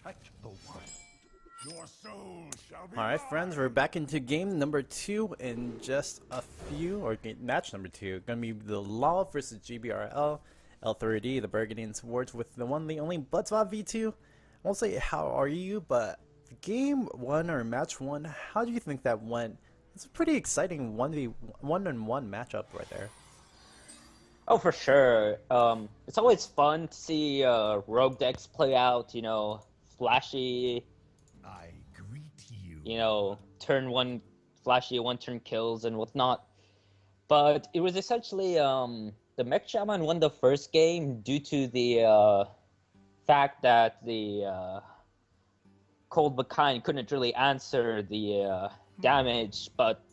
protect the wild. Your soul shall be Alright friends, we're back into game number 2 in just a few, or match number 2. Gonna be TheLaw versus GBRL, L3D, the Burgundian Swords with the one, the only Bloodspot V2. I won't say how are you, but game 1 or match 1, how do you think that went? It's a pretty exciting 1v1 matchup right there. Oh, for sure. It's always fun to see rogue decks play out, flashy, I greet you. turn one flashy, one turn kills and whatnot. But it was essentially the Mech Shaman won the first game due to the fact that the Cold but Kind couldn't really answer the damage, but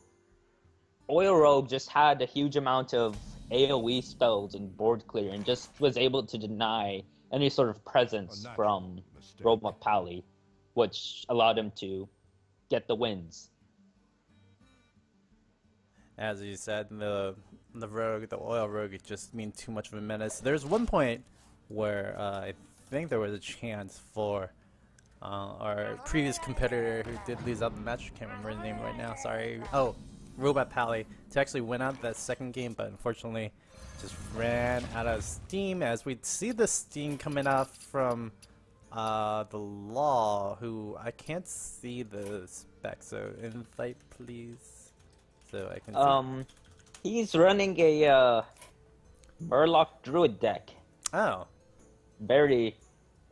Oil Rogue just had a huge amount of AoE spells and board clear and just was able to deny any sort of presence from Robot Pally, which allowed him to get the wins. As you said, the rogue, the oil rogue, it just means too much of a menace. There's one point where I think there was a chance for our previous competitor who did lose out the match, can't remember his name right now, sorry. Oh, Robot Pally, to actually win out that second game, but unfortunately just ran out of steam. As we see the steam coming out from TheLaw, who I can't see the spec, so invite please, so I can see. He's running a Murloc Druid deck. Oh. Very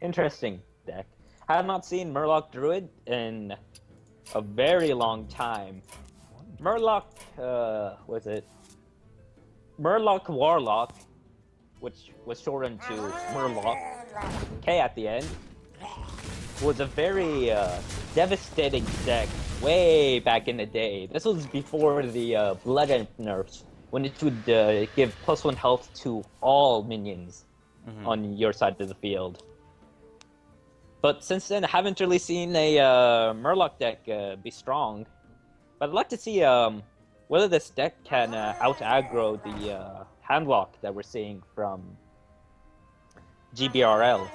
interesting deck. I have not seen Murloc Druid in a very long time. Murloc, was it? Murloc Warlock, which was shortened to Murloc, K at the end, was a very devastating deck way back in the day. This was before the Blood nerfs, when it would give +1 health to all minions on your side of the field. But since then, I haven't really seen a Murloc deck be strong. But I'd like to see whether this deck can out-aggro the handlock that we're seeing from GBRL.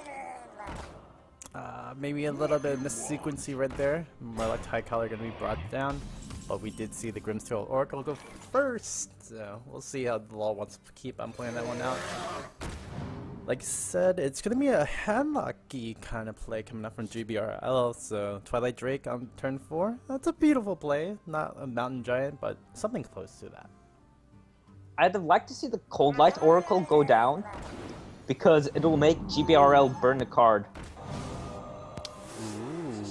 Maybe a little bit of missequency right there. Murloc High Collar going to be brought down. But we did see the Grimsteel Oracle go first. So we'll see how TheLaw wants to keep on playing that one out. Like I said, it's going to be a handlocky kind of play coming up from GBRL, so Twilight Drake on turn 4. That's a beautiful play. Not a Mountain Giant, but something close to that. I'd like to see the Cold Light Oracle go down, because it'll make GBRL burn a card. Ooh,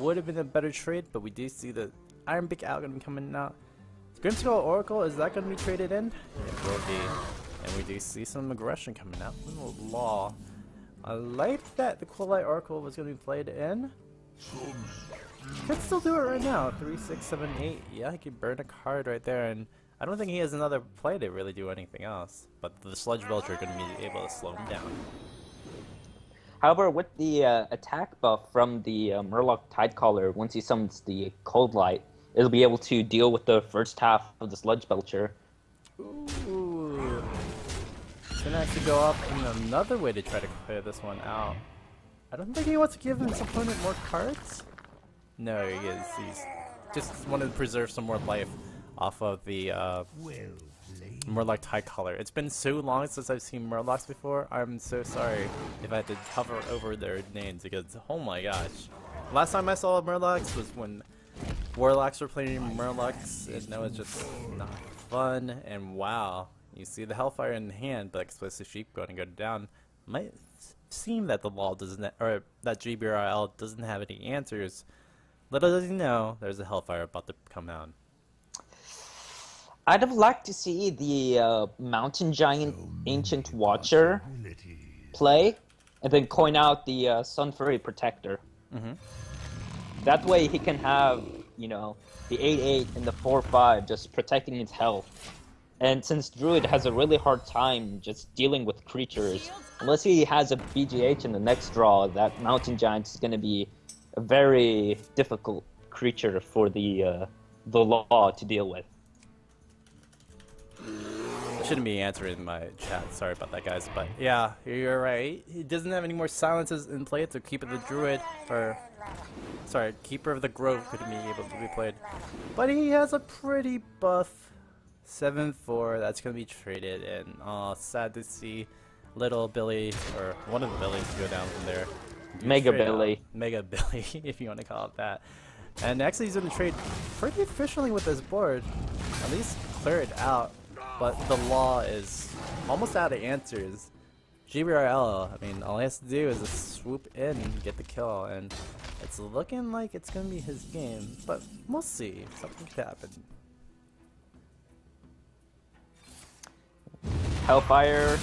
would have been a better trade, but we do see the Iron Beak Owl going to be coming out. Grimsteel Oracle, is that going to be traded in? It will be. And we do see some aggression coming out from TheLaw. I like that the Cold Light Oracle was going to be played in. Could still do it right now. 3, 6, 7, 8. Yeah, he could burn a card right there. And I don't think he has another play to really do anything else. But the Sludge Belcher are going to be able to slow him down. However, with the attack buff from the Murloc Tidecaller, once he summons the Cold Light, it'll be able to deal with the first half of the Sludge Belcher. Ooh. Gonna actually go up in another way to try to clear this one out. I don't think he wants to give his opponent more cards. No, he is. He's just wanted to preserve some more life off of the Murloc High Collar. It's been so long since I've seen Murlocs before. I'm so sorry if I had to hover over their names because, oh my gosh. Last time I saw Murlocs was when Warlocks were playing Murlocs, and that was just not fun. And wow. You see the Hellfire in hand, but Explosive Sheep going to go down. Might seem that TheLaw doesn't, or that GBRL doesn't have any answers. Little does he know, there's a Hellfire about to come out. I'd have liked to see the Mountain Giant Ancient Watcher play, and then coin out the Sunfury Protector. That way he can have, the 8/8 and the 4/5 just protecting his health. And since Druid has a really hard time just dealing with creatures, unless he has a BGH in the next draw, that Mountain Giant is going to be a very difficult creature for the TheLaw to deal with. The shouldn't be answering my chat. Sorry about that, guys. But yeah, you're right. He doesn't have any more silences in play, so Keeper of the Druid, or sorry, Keeper of the Grove couldn't be able to be played. But he has a pretty buff 7/4 that's gonna be traded, and sad to see little Billy, or one of the Billies, go down from there. Mega Billy. Mega Billy, if you want to call it that. And actually, he's going to trade pretty efficiently with this board. At least clear it out. But TheLaw is almost out of answers. GBRL, I mean, all he has to do is just swoop in and get the kill. And it's looking like it's going to be his game. But we'll see. Something could happen. Hellfire.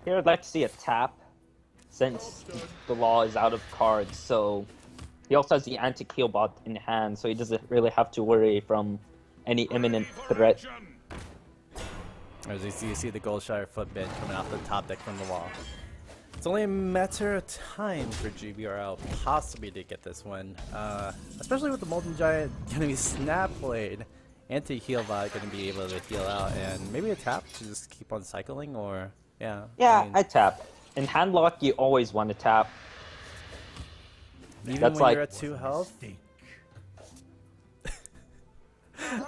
Here I'd like to see a tap, since TheLaw is out of cards, so he also has the anti-heal bot in hand, so he doesn't really have to worry from any imminent threat. As you see the Goldshire footbed coming off the top deck from TheLaw. It's only a matter of time for GBRL possibly to get this one, especially with the Molten Giant going to be Snap Blade. Anti-heal bot going to be able to heal out, and maybe a tap to just keep on cycling, or yeah. Yeah, I tap. In handlock, you always want to tap. Even That's when like you're at 2 health.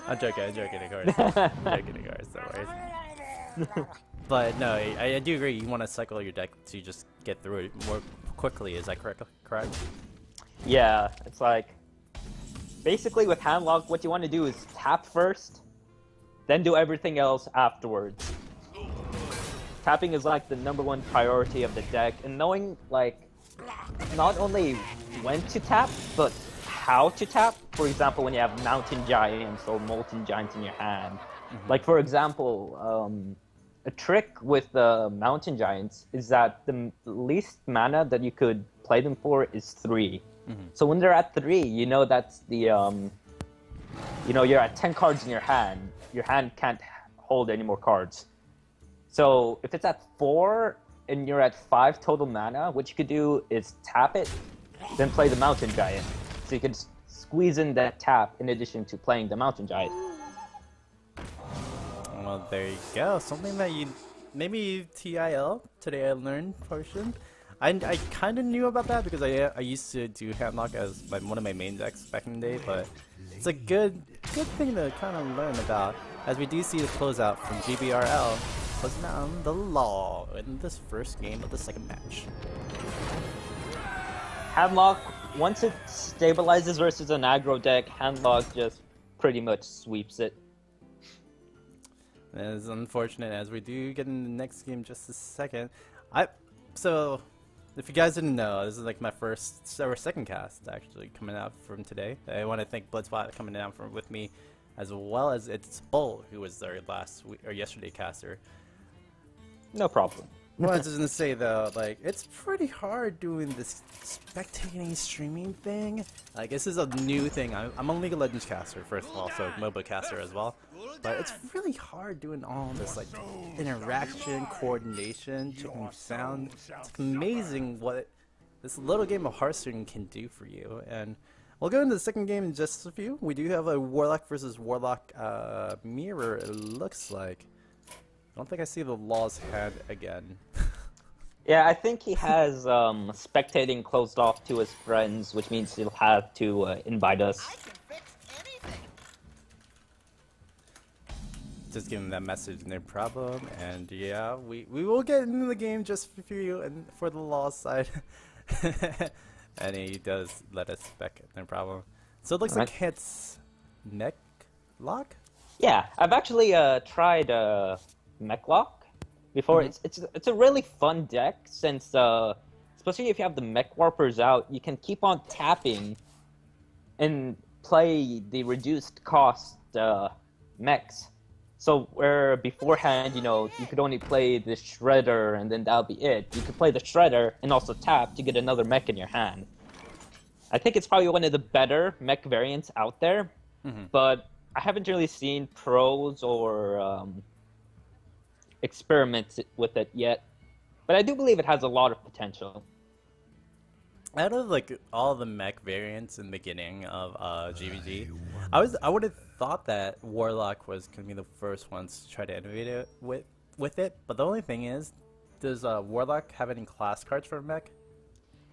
I'm joking, of course. I'm joking, of course, don't worry. But no, I do agree. You want to cycle your deck to just get through it more quickly. Is that correct? Yeah, it's like basically with handlock, what you want to do is tap first, then do everything else afterwards. Tapping is like the #1 priority of the deck, and knowing like not only when to tap, but how to tap. For example, when you have Mountain Giants or Molten Giants in your hand. Like for example, a trick with the Mountain Giants is that the least mana that you could play them for is 3. So when they're at 3, you know that's the you know, you're at 10 cards in your hand. Your hand can't hold any more cards. So if it's at 4 and you're at 5 total mana, what you could do is tap it, then play the Mountain Giant. So you could squeeze in that tap in addition to playing the Mountain Giant. Well, there you go. Something that you maybe TIL today I learned portion. I kind of knew about that because I used to do handlock as one of my main decks back in the day, but it's a good thing to kind of learn about, as we do see the closeout from GBRL. Closing down TheLaw in this first game of the second match. Handlock, once it stabilizes versus an aggro deck, handlock just pretty much sweeps it. It is unfortunate, as we do get in the next game just a second. So, if you guys didn't know, this is like my first or second cast actually coming out from today. I want to thank Bloodspot coming down with me, as well as it's Bull, who was our last week or yesterday caster. No problem. Well, I was just gonna say though, like, it's pretty hard doing this spectating streaming thing. Like, this is a new thing. I'm a League of Legends caster, first of all, so MOBA caster as well. But it's really hard doing all this, like, interaction, coordination, checking sound. It's amazing what this little game of Hearthstone can do for you. And we'll go into the second game in just a few. We do have a Warlock versus Warlock mirror, it looks like. I don't think I see TheLaw's hand again. Yeah, I think he has spectating closed off to his friends, which means he'll have to invite us. I can fix anything. Just give him that message, no problem. And yeah, we will get into the game just for you and for TheLaw's side. And he does let us spec it, no problem. So it looks like it's Mech Lock? Yeah, I've actually tried Mechlock before. It's a really fun deck, since especially if you have the Mech Warpers out, you can keep on tapping and play the reduced cost mechs. So where beforehand, you know, you could only play the Shredder and then that'll be it. You could play the Shredder and also tap to get another mech in your hand. I think it's probably one of the better mech variants out there, but I haven't really seen pros or experiments with it yet, but I do believe it has a lot of potential. Out of like all the mech variants in the beginning of GVG, I would have thought that Warlock was gonna be the first ones to try to innovate it with it, but the only thing is, does Warlock have any class cards for mech?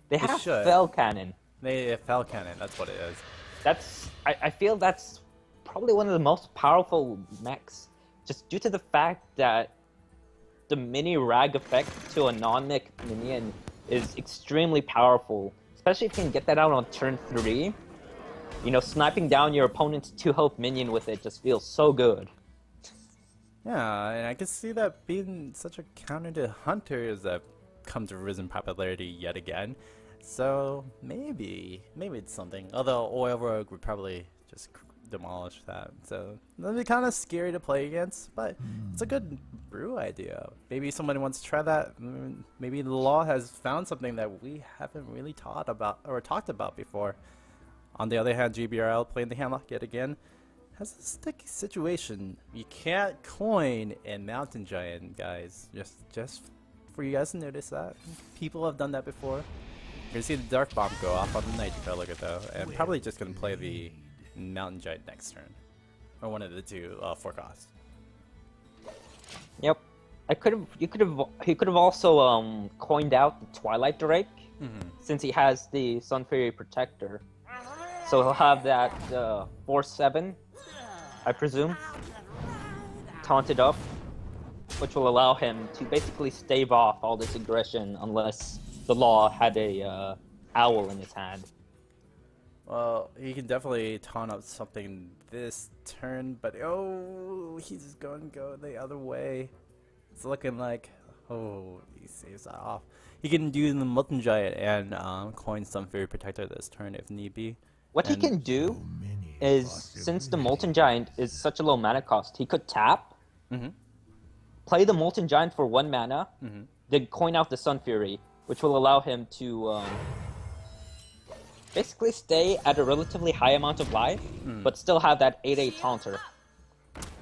They It have should. Fell Cannon. They Fell Cannon, that's what it is. I feel that's probably one of the most powerful mechs, just due to the fact that the mini rag effect to a non-mech minion is extremely powerful, especially if you can get that out on turn 3. You know, sniping down your opponent's 2 health minion with it just feels so good. Yeah, and I can see that being such a counter to hunters that come to risen popularity yet again. So maybe it's something. Although Oil Rogue would probably just demolish that. So that'd be kind of scary to play against, but it's a good brew idea. Maybe somebody wants to try that. Maybe TheLaw has found something that we haven't really talked about before. On the other hand, GBRL playing the handlock yet again has a sticky situation. You can't coin in Mountain Giant, guys. Just for you guys to notice that. People have done that before. You're gonna see the Dark Bomb go off on the Nitro Look at though, and probably just gonna play the Mountain Giant next turn. Or one of the two 4 costs. Yep. He could have also coined out the Twilight Drake, since he has the Sun Fury Protector. So he'll have that 4/7, I presume, taunted up, which will allow him to basically stave off all this aggression unless TheLaw had a owl in his hand. Well, he can definitely taunt up something this turn, but oh, he's going to go the other way. It's looking like, oh, he saves that off. He can do the Molten Giant and coin some Fairy Protector this turn if need be. What he can do is, since the Molten Giant is such a low mana cost, he could tap, play the Molten Giant for 1 mana, then coin out the Sun Fury, which will allow him to basically stay at a relatively high amount of life, but still have that 8/8 taunter.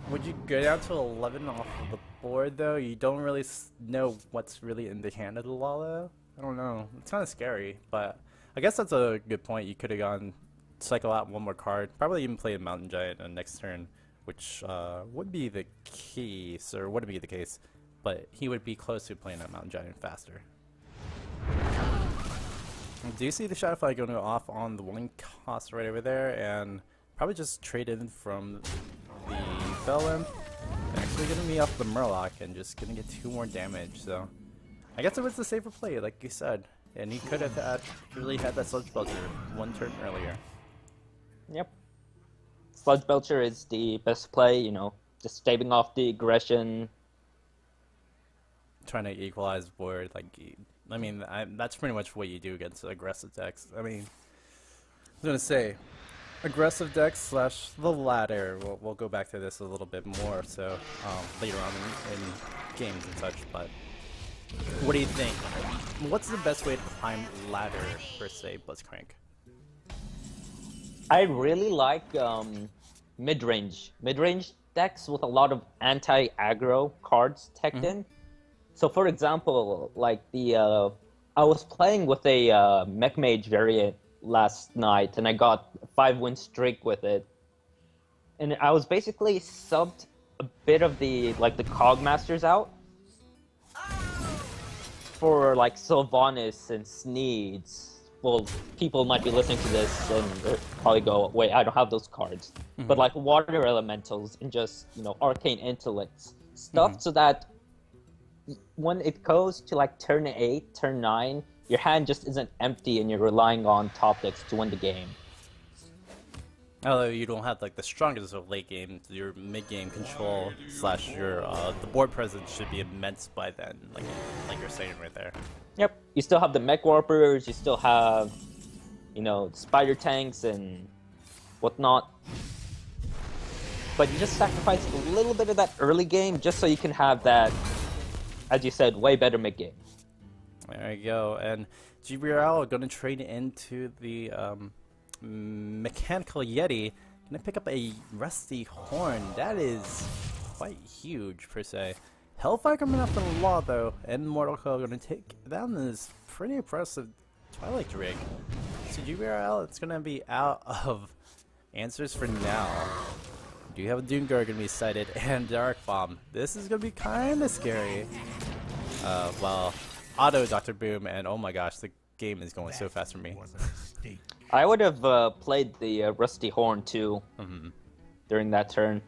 Would you go down to 11 off of the board though? You don't really know what's really in the hand of TheLaw though? I don't know. It's kind of scary, but I guess that's a good point. You could have gone cycle out 1 more card, probably even play a Mountain Giant on next turn, which would be the case, or wouldn't be the case, but he would be close to playing that Mountain Giant faster. Do you see the Shadowfly going off on the 1 cost right over there, and probably just trade in from the Fell Imp, actually getting me off the Murloc and just gonna get 2 more damage, so I guess it was the safer play, like you said, and he could have really had that Sludge Belcher 1 turn earlier. Yep. Sludge Belcher is the best play, you know, just staving off the aggression. Trying to equalize board, like, I mean, that's pretty much what you do against aggressive decks. I mean, I was gonna say, aggressive decks slash the ladder. We'll go back to this a little bit more, so later on in games and such. But what do you think? What's the best way to climb ladder per se, Blitzcrank? I really like mid-range decks with a lot of anti-aggro cards teched in. So, for example, like I was playing with a Mech Mage variant last night, and I got a 5-win streak with it. And I was basically subbed a bit of the Cogmasters out for like Sylvanas and Sneeds. Well, people might be listening to this and probably go, wait, I don't have those cards. But like Water Elementals and just, you know, Arcane Intellects. Stuff so that when it goes to like turn 8, turn 9, your hand just isn't empty and you're relying on top decks to win the game. Although you don't have like the strongest of late game, your mid game control slash your the board presence should be immense by then, like you're saying right there. Yep, you still have the Mech Warpers, you still have, you know, Spider Tanks and whatnot. But you just sacrifice a little bit of that early game just so you can have that, as you said, way better mid game. There you go. And GBRL are going to trade into the Mechanical Yeti. Going to pick up a Rusty Horn. That is quite huge, per se. Hellfire coming up from TheLaw, though, and Mortal Co. going to take down this pretty impressive Twilight Drake. So GBRL, it's going to be out of answers for now. Do you have a Doomguard going to be sighted and Dark Bomb? This is going to be kind of scary. Well, auto Dr. Boom, and oh my gosh, the game is going so fast for me. Was a mistake. I would have played the Rusty Horn too during that turn.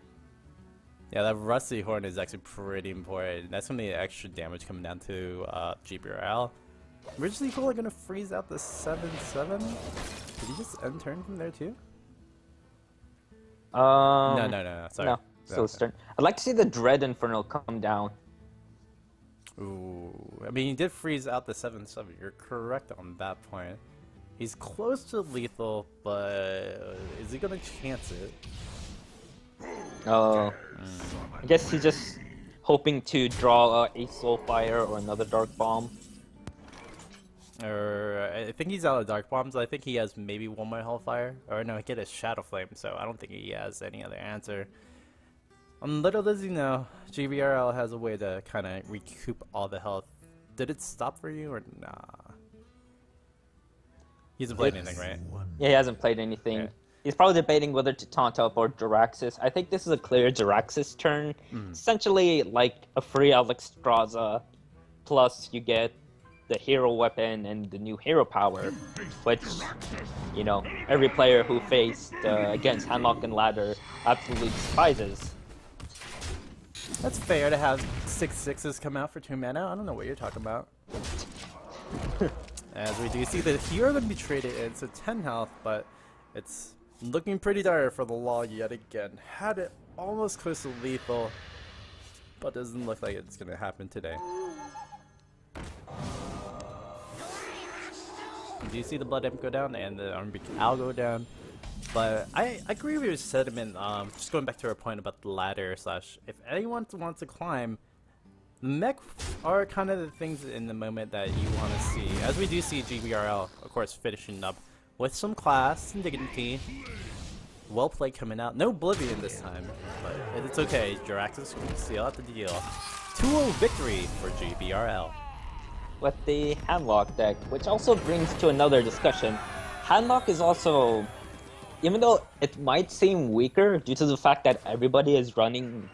Yeah, that Rusty Horn is actually pretty important. That's going to be extra damage coming down to GBRL. Originally, Cole going to freeze out the 7/7. Did he just end turn from there too? No. Sorry. No, still his turn. I'd like to see the Dread Infernal come down. Ooh, I mean, he did freeze out the 7/7. You're correct on that point. He's close to lethal, but is he gonna chance it? Oh, I guess he's just hoping to draw a Soulfire or another Dark Bomb. Or I think he's out of Dark Bombs. I think he has maybe one more Hellfire. Or no, he get a Shadow Flame, so I don't think he has any other answer. Little does he know, GBRL has a way to kind of recoup all the health. Did it stop for you or nah? He hasn't played anything, right? Yeah, he hasn't played anything. Yeah. He's probably debating whether to taunt up or Jiraxis. I think this is a clear Jiraxis turn. Essentially like a free Alexstrasza, plus you get the hero weapon and the new hero power, which, you know, every player who faced against Handlock and Ladder absolutely despises. That's fair to have 6/6s come out for 2 mana. I don't know what you're talking about. As we do see the hero going to be traded in, so 10 health, but it's looking pretty dire for the Law yet again. Had it almost close to lethal, but doesn't look like it's going to happen today. Do you see the Blood Imp go down and the Armor Owl go down? But I agree with your sentiment. Just going back to our point about the ladder slash, if anyone wants to climb, mech are kind of the things in the moment that you want to see. As we do see GBRL, of course, finishing up with some class and dignity. Well played coming out. No Oblivion this time, but it's okay. Jiraxis can seal out the deal. 2-0 victory for GBRL. With the Handlock deck, which also brings to another discussion. Handlock is also, even though it might seem weaker due to the fact that everybody is running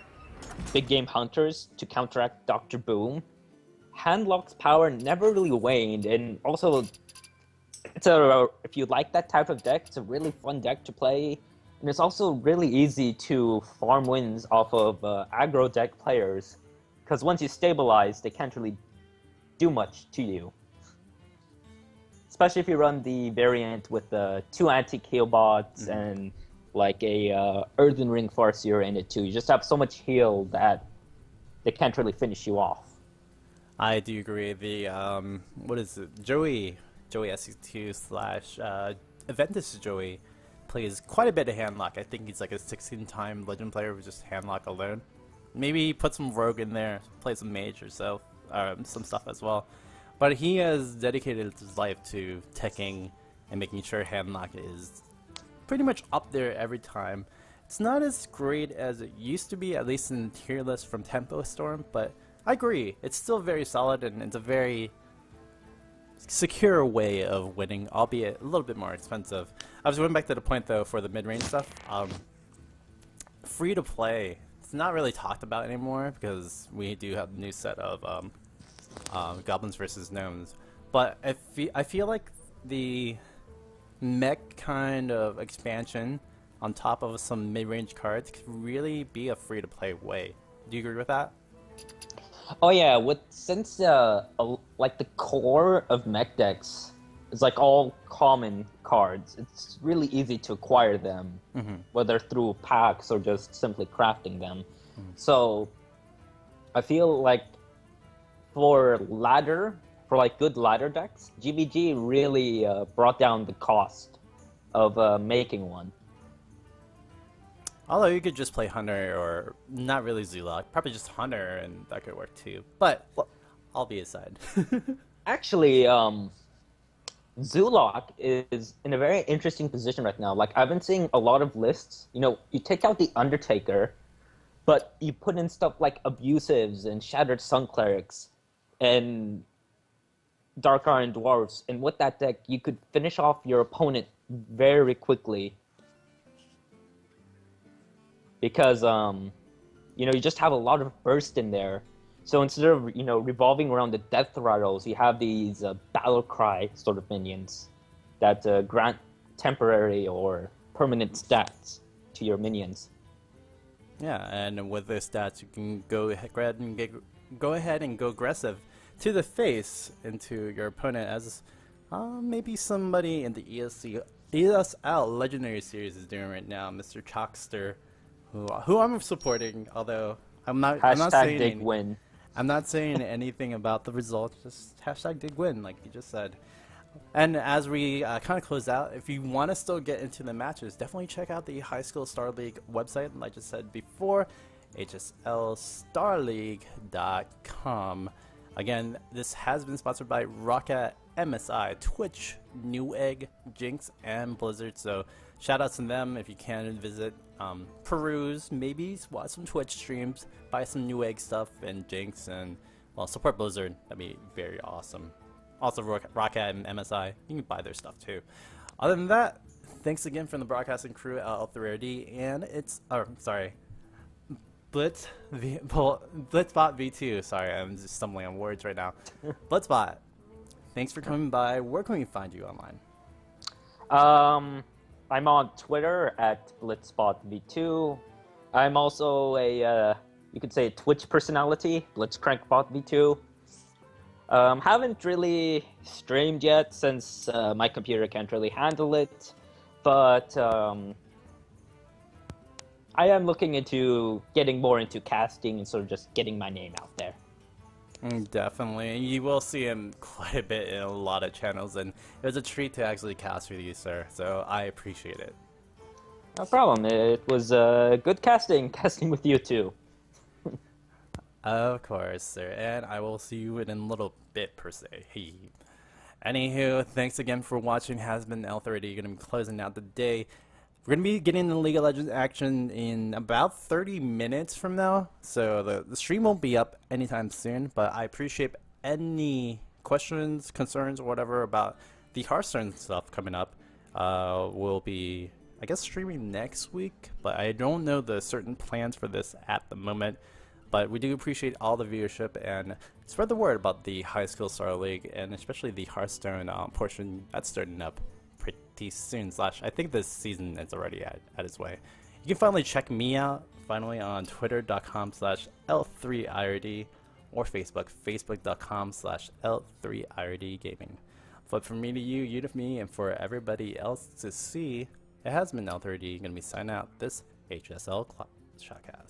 big game hunters to counteract Dr. Boom, Handlock's power never really waned, and also it's if you like that type of deck, it's a really fun deck to play, and it's also really easy to farm wins off of aggro deck players, because once you stabilize, they can't really do much to you. Especially if you run the variant with the 2 anti-heal bots and like a Earthen Ring Farseer in it too. You just have so much heal that they can't really finish you off. I do agree. The what is it? Joey SC2 slash Aventus Joey plays quite a bit of Handlock. I think he's like a 16-time Legend player with just Handlock alone. Maybe put some Rogue in there, play some Mage or so. Some stuff as well, but he has dedicated his life to teching and making sure Handlock is pretty much up there every time. It's not as great as it used to be, at least in tier list from Tempo Storm, but I agree, it's still very solid and it's a very secure way of winning, albeit a little bit more expensive. I was going back to the point though for the mid-range stuff. Free to play. It's not really talked about anymore because we do have the new set of Goblins versus Gnomes, but I feel like the mech kind of expansion on top of some mid-range cards could really be a free-to-play way. Do you agree with that? Oh yeah, since like the core of mech decks is like all common cards, it's really easy to acquire them, whether through packs or just simply crafting them. So I feel like for like good ladder decks, GBG really brought down the cost of making one. Although you could just play Hunter or not really Zulok, probably just Hunter, and that could work too. But I'll be aside. Actually, Zulok is in a very interesting position right now. Like, I've been seeing a lot of lists. You know, you take out the Undertaker, but you put in stuff like Abusives and Shattered Sun Clerics and Dark Iron Dwarves. And with that deck, you could finish off your opponent very quickly. because you just have a lot of burst in there. So instead of revolving around the death rattles, you have these battle cry sort of minions that grant temporary or permanent stats to your minions. Yeah, and with those stats, you can go ahead and go aggressive to the face into your opponent, as maybe somebody in the ESL Legendary Series is doing right now, Mr. Chalkster, who I'm supporting. Although I'm not #DigWin. I'm not saying anything about the results. Just #DigWin, like you just said. And as we kind of close out, if you want to still get into the matches, definitely check out the High School Star League website. Like I just said before, HSLStarLeague.com. Again, this has been sponsored by Rocket, MSI, Twitch, Newegg, Jinx, and Blizzard. So shout out to them if you can visit, peruse, maybe watch some Twitch streams, buy some Newegg stuff and Jinx, and well, support Blizzard. That'd be very awesome. Also, Rocket and MSI, you can buy their stuff too. Other than that, thanks again from the broadcasting crew at L3RD, and Blitzbot V2. Sorry, I'm just stumbling on words right now. Blitzbot, thanks for coming by. Where can we find you online? I'm on Twitter at BlitzbotV2. I'm also you could say a Twitch personality, BlitzCrankbotV2. Haven't really streamed yet since my computer can't really handle it, but I am looking into getting more into casting and sort of just getting my name out there. Definitely. You will see him quite a bit in a lot of channels, and it was a treat to actually cast with you, sir, so I appreciate it. No problem. It was good casting with you too. Of course, sir, and I will see you in a little bit, per se. Anywho, thanks again for watching. Has been L3RD. Gonna be closing out the day. We're gonna be getting the League of Legends action in about 30 minutes from now, so the stream won't be up anytime soon. But I appreciate any questions, concerns, or whatever about the Hearthstone stuff coming up. We'll be, I guess, streaming next week, but I don't know the certain plans for this at the moment. But we do appreciate all the viewership, and spread the word about the High School Star League, and especially the Hearthstone portion that's starting up pretty soon. I think this season is already at its way. You can finally check me out finally on twitter.com/L3IRD or facebook.com/L3IRD Gaming. But from me to you, you to me, and for everybody else to see, it has been L3RD. Going to be signing out this HSL Shotcast.